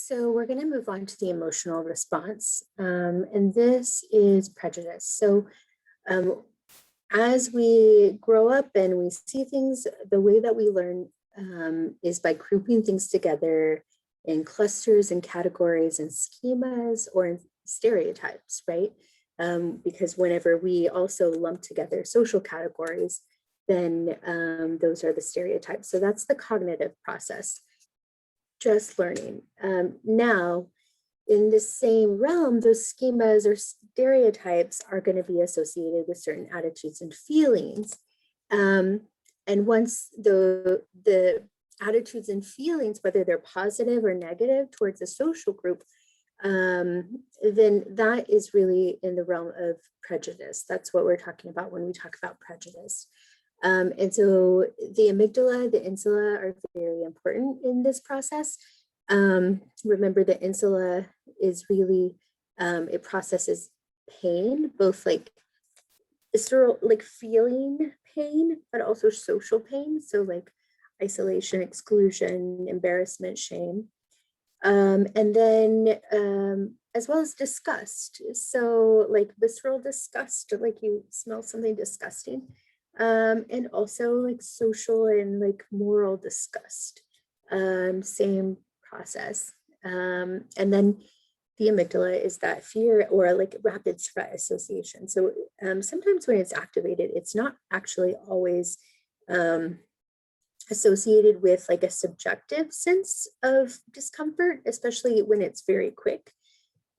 So we're going to move on to the emotional response, and this is prejudice. So as we grow up and we see things, the way that we learn is by grouping things together in clusters and categories and schemas or in stereotypes, right? Because whenever we also lump together social categories, then those are the stereotypes. So that's the cognitive process, just learning. Now, in the same realm, those schemas or stereotypes are going to be associated with certain attitudes and feelings. And once the attitudes and feelings, whether they're positive or negative towards a social group, then that is really in the realm of prejudice. That's what we're talking about when we talk about prejudice. And so the amygdala, the insula are very important in this process. Remember, the insula is really, it processes pain, both like visceral, like feeling pain, but also social pain. So like isolation, exclusion, embarrassment, shame. And then as well as disgust. So like visceral disgust, like you smell something disgusting. And also like social and like moral disgust, same process. And then the amygdala is that fear or like rapid threat association. So sometimes when it's activated, it's not actually always associated with like a subjective sense of discomfort, especially when it's very quick.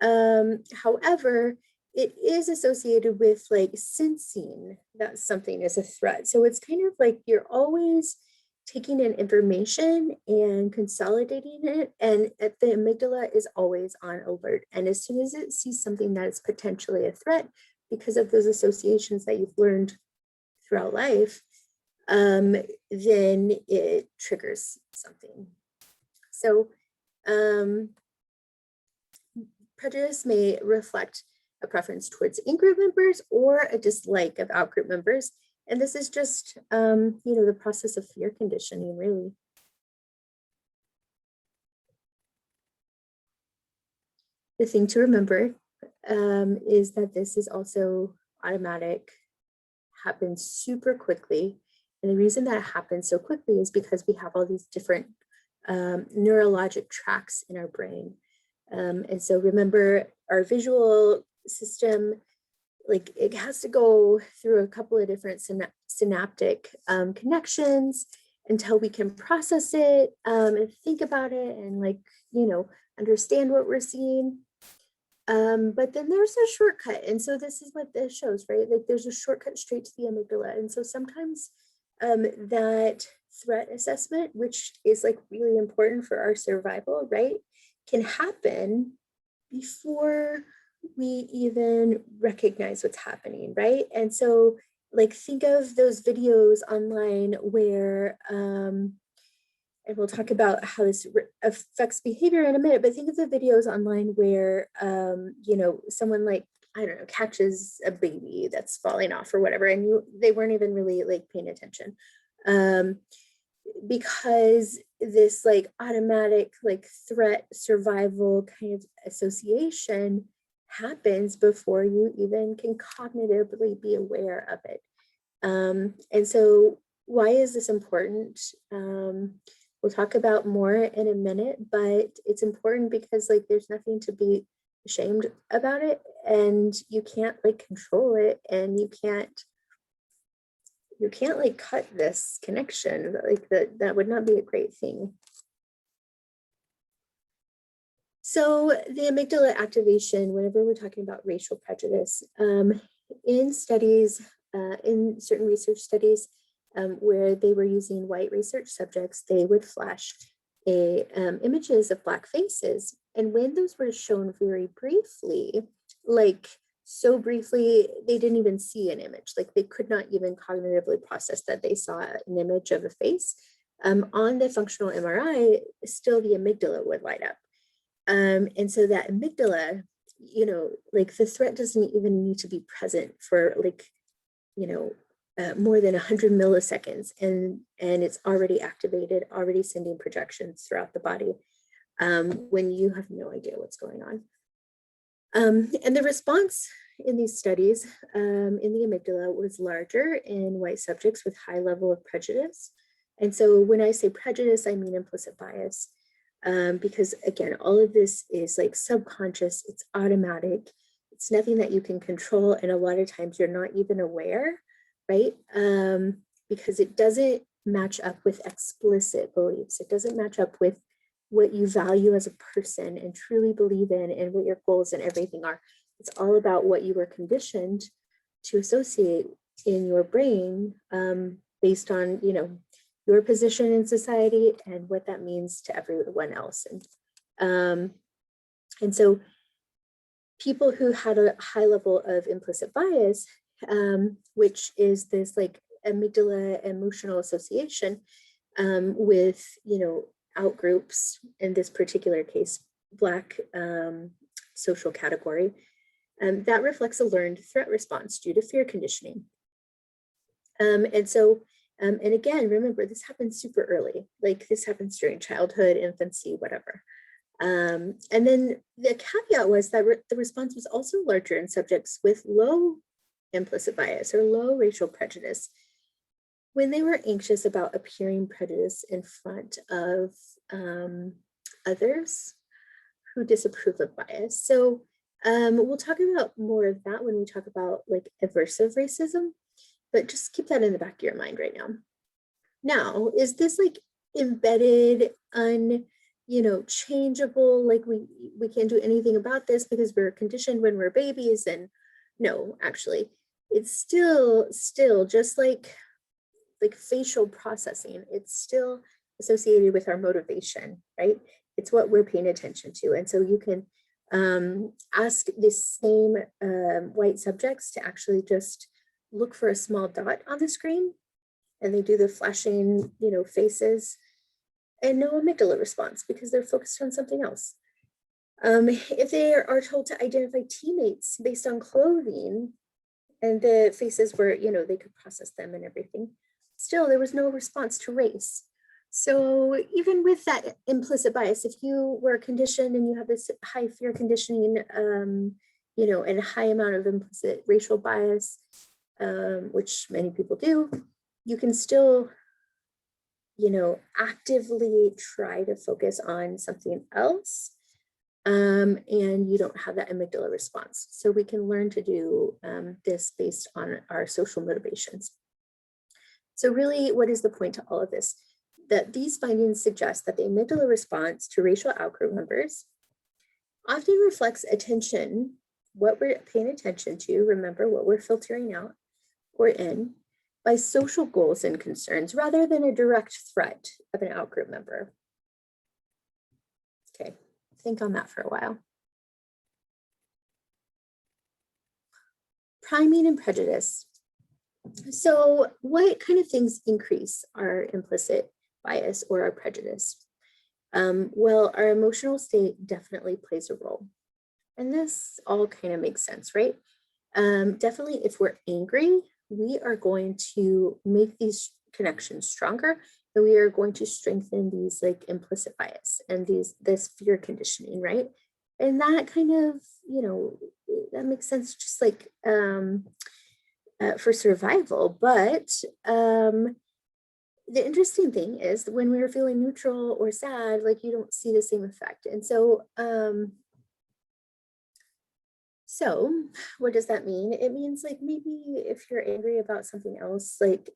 However, it is associated with like sensing that something is a threat. So it's kind of like you're always taking in information and consolidating it, and the amygdala is always on alert. And as soon as it sees something that is potentially a threat, because of those associations that you've learned throughout life, then it triggers something. So prejudice may reflect a preference towards in-group members or a dislike of out-group members. And this is just, the process of fear conditioning, really. The thing to remember is that this is also automatic, happens super quickly. And the reason that it happens so quickly is because we have all these different neurologic tracks in our brain. And so remember, our visual system, like it has to go through a couple of different synaptic connections until we can process it and think about it and understand what we're seeing. But then there's a shortcut. And so this is what this shows, right? Like there's a shortcut straight to the amygdala. And so sometimes that threat assessment, which is like really important for our survival, right, can happen before we even recognize what's happening, right? And so like think of those videos online where and we'll talk about how this affects behavior in a minute, but think of the videos online where someone like, I don't know, catches a baby that's falling off or whatever, and they weren't even really like paying attention, because this like automatic like threat survival kind of association happens before you even can cognitively be aware of it. And so why is this important? We'll talk about more in a minute, but it's important because like there's nothing to be ashamed about it, and you can't like control it, and you can't like cut this connection. Like that would not be a great thing. So the amygdala activation, whenever we're talking about racial prejudice, in studies, in certain research studies where they were using white research subjects, they would flash images of Black faces. And when those were shown very briefly, like so briefly, they didn't even see an image. Like they could not even cognitively process that they saw an image of a face. On the functional MRI, still the amygdala would light up. And so that amygdala, like the threat doesn't even need to be present for like, more than 100 milliseconds, and it's already activated, already sending projections throughout the body. when you have no idea what's going on. And the response in these studies in the amygdala was larger in white subjects with high level of prejudice. And so when I say prejudice, I mean implicit bias, because again, all of this is like subconscious, it's automatic, it's nothing that you can control. And a lot of times you're not even aware, right? Because it doesn't match up with explicit beliefs. It doesn't match up with what you value as a person and truly believe in and what your goals and everything are. It's all about what you were conditioned to associate in your brain based on, you know, your position in society and what that means to everyone else. And so people who had a high level of implicit bias, which is this like amygdala emotional association with, you know, outgroups, in this particular case, Black social category, that reflects a learned threat response due to fear conditioning. And again, remember, this happens super early, like this happens during childhood, infancy, whatever. And then the caveat was that the response was also larger in subjects with low implicit bias or low racial prejudice when they were anxious about appearing prejudiced in front of others who disapprove of bias. So we'll talk about more of that when we talk about like aversive racism, but just keep that in the back of your mind right now. Now, is this like embedded, changeable, like we can't do anything about this because we're conditioned when we're babies? And no, actually, it's still just like facial processing, it's still associated with our motivation, right? It's what we're paying attention to. And so you can ask the same white subjects to actually just look for a small dot on the screen, and they do the flashing, faces, and no amygdala response because they're focused on something else. If they are told to identify teammates based on clothing, and the faces were, they could process them and everything, still there was no response to race. So even with that implicit bias, if you were conditioned and you have this high fear conditioning, and a high amount of implicit racial bias, which many people do, you can still, actively try to focus on something else, and you don't have that amygdala response. So we can learn to do this based on our social motivations. So really, what is the point to all of this? That these findings suggest that the amygdala response to racial outgroup members often reflects attention, what we're paying attention to, remember what we're filtering out or in, by social goals and concerns rather than a direct threat of an outgroup member. Okay, think on that for a while. Priming and prejudice. So what kind of things increase our implicit bias or our prejudice? Well, our emotional state definitely plays a role. And this all kind of makes sense, right? Definitely if we're angry, we are going to make these connections stronger, and we are going to strengthen these like implicit bias and this fear conditioning, right? And that kind of, that makes sense just like for survival. But the interesting thing is that when we're feeling neutral or sad, like you don't see the same effect. And so, so what does that mean? It means like maybe if you're angry about something else, like,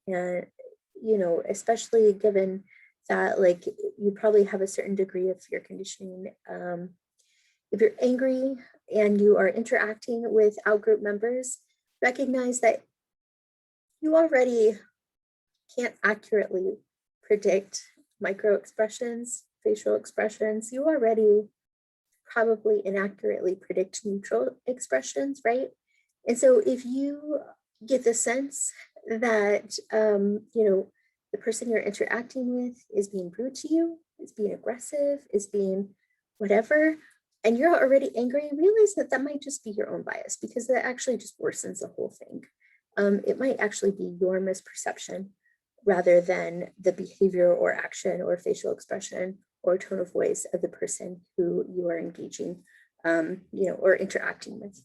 especially given that like you probably have a certain degree of fear conditioning. If you're angry and you are interacting with outgroup members, recognize that you already can't accurately predict micro expressions, facial expressions. You already probably inaccurately predict neutral expressions, right? And so if you get the sense that, the person you're interacting with is being rude to you, is being aggressive, is being whatever, and you're already angry, realize that that might just be your own bias, because that actually just worsens the whole thing. It might actually be your misperception rather than the behavior or action or facial expression or tone of voice of the person who you are engaging, or interacting with.